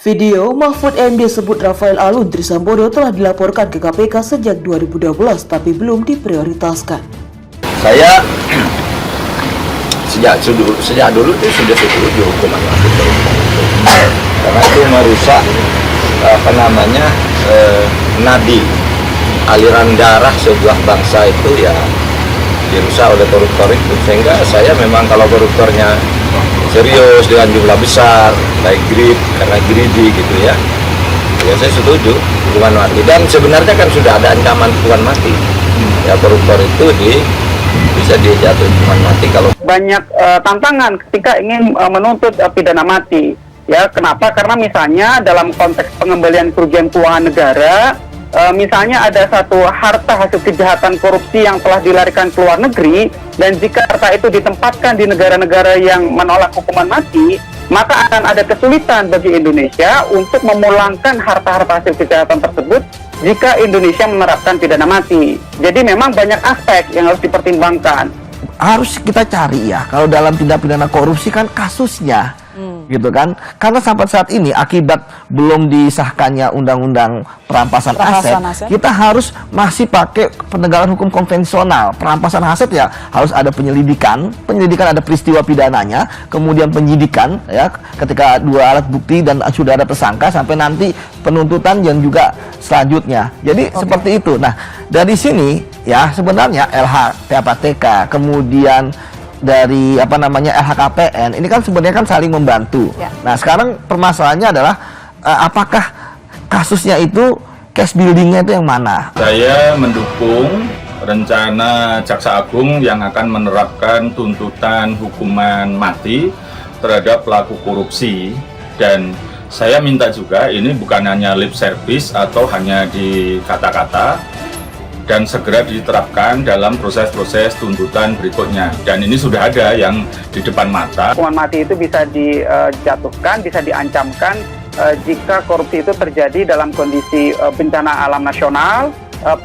Video Mahfud MD sebut Rafael Alun Trisambodo telah dilaporkan ke KPK sejak 2012 tapi belum diprioritaskan. Saya sejak dulu itu sudah setuju hukuman mati karena itu merusak nadi aliran darah sebuah bangsa itu ya dirusak oleh koruptor itu, sehingga saya memang kalau koruptornya serius dengan jumlah besar, baik karena greedy gitu ya saya setuju hukuman mati. Dan sebenarnya kan sudah ada ancaman hukuman mati ya, koruptor itu bisa dijatuhi hukuman mati kalau banyak tantangan ketika ingin menuntut pidana mati ya. Kenapa? Karena misalnya dalam konteks pengembalian kerugian keuangan negara, misalnya ada satu harta hasil kejahatan korupsi yang telah dilarikan ke luar negeri, dan jika harta itu ditempatkan di negara-negara yang menolak hukuman mati, maka akan ada kesulitan bagi Indonesia untuk memulangkan harta-harta hasil kejahatan tersebut jika Indonesia menerapkan pidana mati. Jadi memang banyak aspek yang harus dipertimbangkan. Harus kita cari ya, kalau dalam tindak pidana korupsi kan kasusnya gitu kan, karena sampai saat ini akibat belum disahkannya undang-undang perampasan aset, kita harus masih pakai penegakan hukum konvensional. Perampasan aset ya harus ada penyelidikan ada peristiwa pidananya, kemudian penyidikan ya ketika dua alat bukti dan sudah ada tersangka, sampai nanti penuntutan dan juga selanjutnya. Jadi seperti itu. Nah, dari sini ya sebenarnya LHPATK kemudian dari LHKPN ini kan sebenarnya kan saling membantu. Ya. Nah, sekarang permasalahannya adalah apakah kasusnya itu case buildingnya itu yang mana? Saya mendukung rencana Jaksa Agung yang akan menerapkan tuntutan hukuman mati terhadap pelaku korupsi, dan saya minta juga ini bukan hanya lip service atau hanya di kata-kata, dan segera diterapkan dalam proses-proses tuntutan berikutnya. Dan ini sudah ada yang di depan mata. Hukuman mati itu bisa dijatuhkan, bisa diancamkan jika korupsi itu terjadi dalam kondisi bencana alam nasional,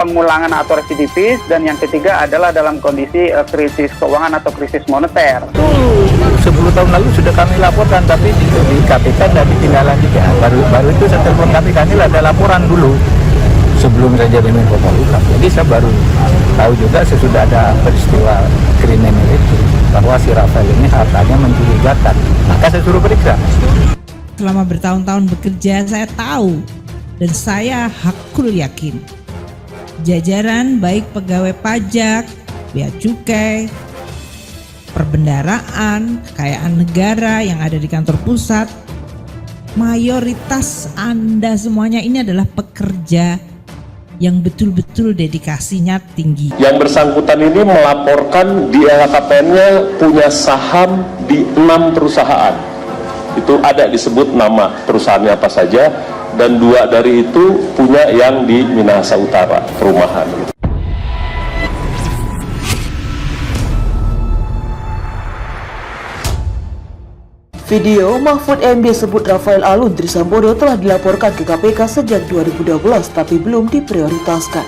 pengulangan atau residivis, dan yang ketiga adalah dalam kondisi krisis keuangan atau krisis moneter. 10 tahun lalu sudah kami laporkan, tapi di KPK tidak ditindaklanjuti. Baru itu saya telepon KPK, ini ada laporan dulu sebelum saya jadi Menko Polhukam. Jadi saya baru tahu juga sesudah ada peristiwa kriminal itu bahwa si Rafael ini hartanya mencurigakan. Maka saya suruh periksa. Selama bertahun-tahun bekerja, saya tahu dan saya hakul yakin jajaran baik pegawai pajak, bea cukai, perbendaraan, kekayaan negara yang ada di kantor pusat, mayoritas Anda semuanya ini adalah pekerja yang betul-betul dedikasinya tinggi. Yang bersangkutan ini melaporkan di LHKPN-nya punya saham di 6 perusahaan. Itu ada disebut nama perusahaannya apa saja, dan 2 dari itu punya yang di Minahasa Utara, perumahan. Video Mahfud MD sebut Rafael Alun Trisambodo telah dilaporkan ke KPK sejak 2012 tapi belum diprioritaskan.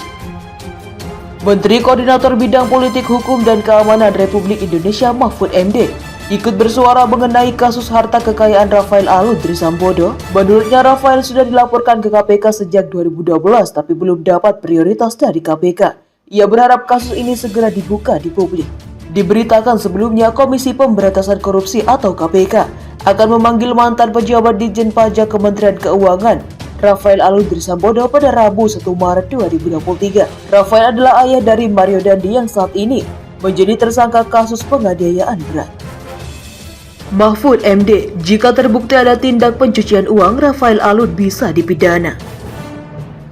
Menteri Koordinator Bidang Politik Hukum dan Keamanan Republik Indonesia Mahfud MD ikut bersuara mengenai kasus harta kekayaan Rafael Alun Trisambodo. Menurutnya Rafael sudah dilaporkan ke KPK sejak 2012 tapi belum dapat prioritas dari KPK. Ia berharap kasus ini segera dibuka di publik. Diberitakan sebelumnya Komisi Pemberantasan Korupsi atau KPK akan memanggil mantan pejabat Ditjen Pajak Kementerian Keuangan Rafael Alun Trisambodo pada Rabu 1 Maret 2023. Rafael adalah ayah dari Mario Dandi yang saat ini menjadi tersangka kasus penganiayaan berat. Mahfud MD, jika terbukti ada tindak pencucian uang, Rafael Alun bisa dipidana.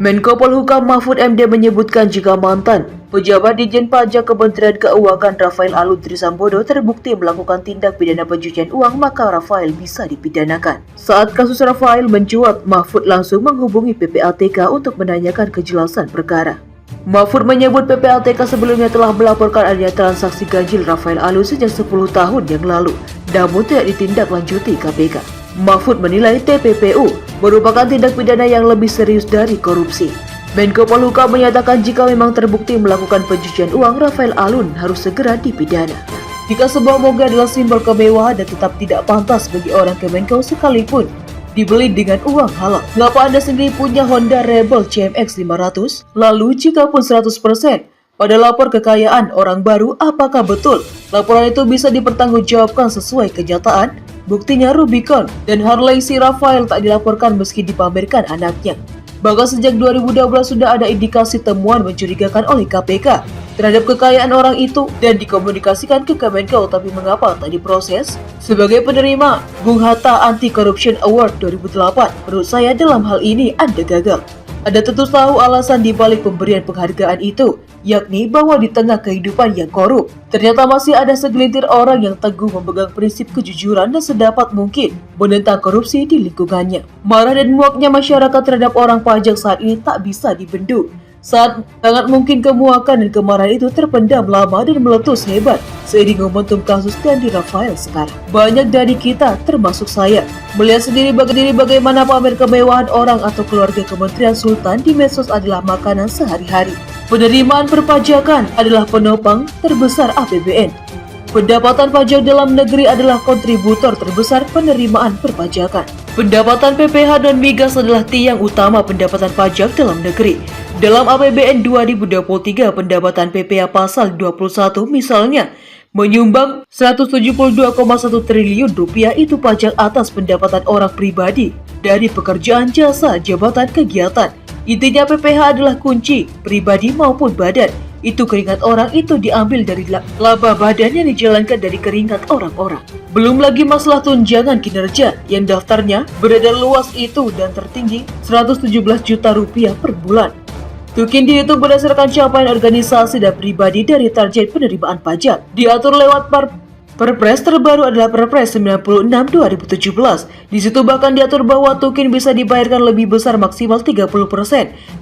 Menko Polhukam Mahfud MD menyebutkan jika mantan pejabat Ditjen Pajak Kementerian Keuangan Rafael Alun Trisambodo terbukti melakukan tindak pidana pencucian uang, maka Rafael bisa dipidanakan. Saat kasus Rafael mencuat, Mahfud langsung menghubungi PPATK untuk menanyakan kejelasan perkara. Mahfud menyebut PPATK sebelumnya telah melaporkan adanya transaksi ganjil Rafael Alun sejak 10 tahun yang lalu, namun tidak ditindaklanjuti KPK. Mahfud menilai TPPU merupakan tindak pidana yang lebih serius dari korupsi. Menko Polhukam menyatakan jika memang terbukti melakukan pencucian uang, Rafael Alun harus segera dipidana. Jika sebuah moga adalah simbol kemewahan dan tetap tidak pantas bagi orang Kemenko sekalipun dibeli dengan uang halal. Mengapa Anda sendiri punya Honda Rebel CMX 500? Lalu jika pun 100%, pada lapor kekayaan orang baru, apakah betul laporan itu bisa dipertanggungjawabkan sesuai kenyataan? Buktinya Rubicon dan Harley si Rafael tak dilaporkan meski dipamerkan anaknya. Bahkan sejak 2012 sudah ada indikasi temuan mencurigakan oleh KPK terhadap kekayaan orang itu dan dikomunikasikan ke Kemenkeu, tapi mengapa tak diproses? Sebagai penerima Bung Hatta Anti-Corruption Award 2008, menurut saya dalam hal ini Anda gagal. Anda tentu tahu alasan dibalik pemberian penghargaan itu, yakni bahwa di tengah kehidupan yang korup, ternyata masih ada segelintir orang yang teguh memegang prinsip kejujuran dan sedapat mungkin menentang korupsi di lingkungannya. Marah dan muaknya masyarakat terhadap orang pajak saat ini tak bisa dibendung. Sangat mungkin kemuakan dan kemarahan itu terpendam lama dan meletus hebat seiring momentum kasus Dandi Rafael sekarang. Banyak dari kita, termasuk saya, melihat sendiri bagaimana pamer kemewahan orang atau keluarga Kementerian Sultan di medsos adalah makanan sehari-hari. Penerimaan perpajakan adalah penopang terbesar APBN. Pendapatan pajak dalam negeri adalah kontributor terbesar penerimaan perpajakan. Pendapatan PPH dan migas adalah tiang utama pendapatan pajak dalam negeri. Dalam APBN 2023, pendapatan PPH pasal 21 misalnya menyumbang 172,1 triliun rupiah itu pajak atas pendapatan orang pribadi dari pekerjaan, jasa, jabatan, kegiatan. Intinya PPH adalah kunci, pribadi maupun badan. Itu keringat orang itu diambil dari laba badan yang dijalankan dari keringat orang-orang. Belum lagi masalah tunjangan kinerja yang daftarnya beredar luas itu dan tertinggi 117 juta rupiah per bulan. Tukin dihitung berdasarkan capaian organisasi dan pribadi dari target penerimaan pajak. Diatur lewat Perpres terbaru adalah Perpres 96 2017. Di situ bahkan diatur bahwa Tukin bisa dibayarkan lebih besar maksimal 30%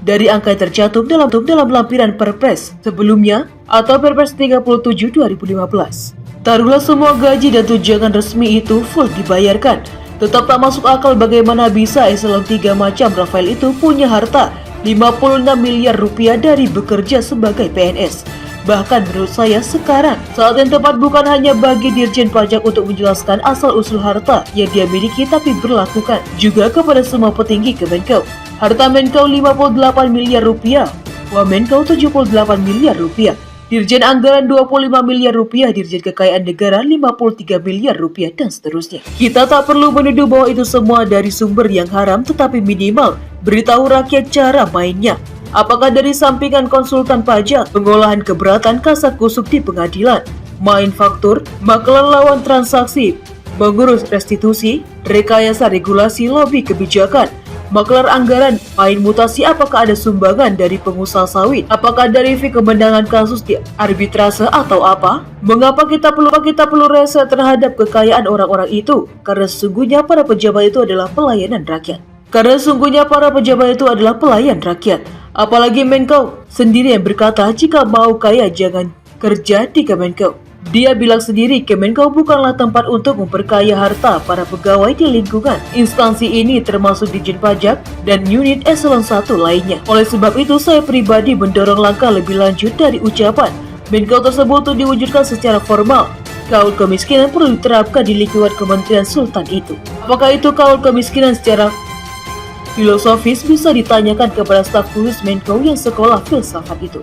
dari angka yang tercantum dalam lampiran Perpres sebelumnya atau Perpres 37 2015. Taruhlah semua gaji dan tunjangan resmi itu full dibayarkan. Tetap tak masuk akal bagaimana bisa eselon 3 macam Rafael itu punya harta 56 miliar rupiah dari bekerja sebagai PNS. Bahkan menurut saya sekarang saat yang tepat bukan hanya bagi Dirjen Pajak untuk menjelaskan asal-usul harta yang dia miliki, tapi berlakukan juga kepada semua petinggi Kemenkeu. Harta Menkeu 58 miliar rupiah, Wamenkeu 78 miliar rupiah, Dirjen Anggaran 25 miliar rupiah, Dirjen Kekayaan Negara 53 miliar rupiah, dan seterusnya. Kita tak perlu menuduh bahwa itu semua dari sumber yang haram, tetapi minimal beritahu rakyat cara mainnya. Apakah dari sampingan konsultan pajak, pengolahan keberatan kasakusuk di pengadilan, main faktur, maklar lawan transaksi, mengurus restitusi, rekayasa regulasi, lobi kebijakan, maklar anggaran, main mutasi, apakah ada sumbangan dari pengusaha sawit, apakah dari fee kemenangan kasus di arbitrase atau apa? Mengapa kita perlu rese terhadap kekayaan orang-orang itu? Karena sesungguhnya para pejabat itu adalah pelayan rakyat. Apalagi Menkeu sendiri yang berkata jika mau kaya jangan kerja di Kemenkeu. Dia bilang sendiri Kemenkeu bukanlah tempat untuk memperkaya harta para pegawai di lingkungan instansi ini, termasuk Ditjen Pajak dan unit eselon 1 lainnya. Oleh sebab itu saya pribadi mendorong langkah lebih lanjut dari ucapan Menkeu tersebut untuk diwujudkan secara formal. Kaul kemiskinan perlu diterapkan di lingkungan Kementerian Sultan itu. Apakah itu kaul kemiskinan secara filosofis bisa ditanyakan kepada staf khusus Menkeu yang sekolah filsafat itu.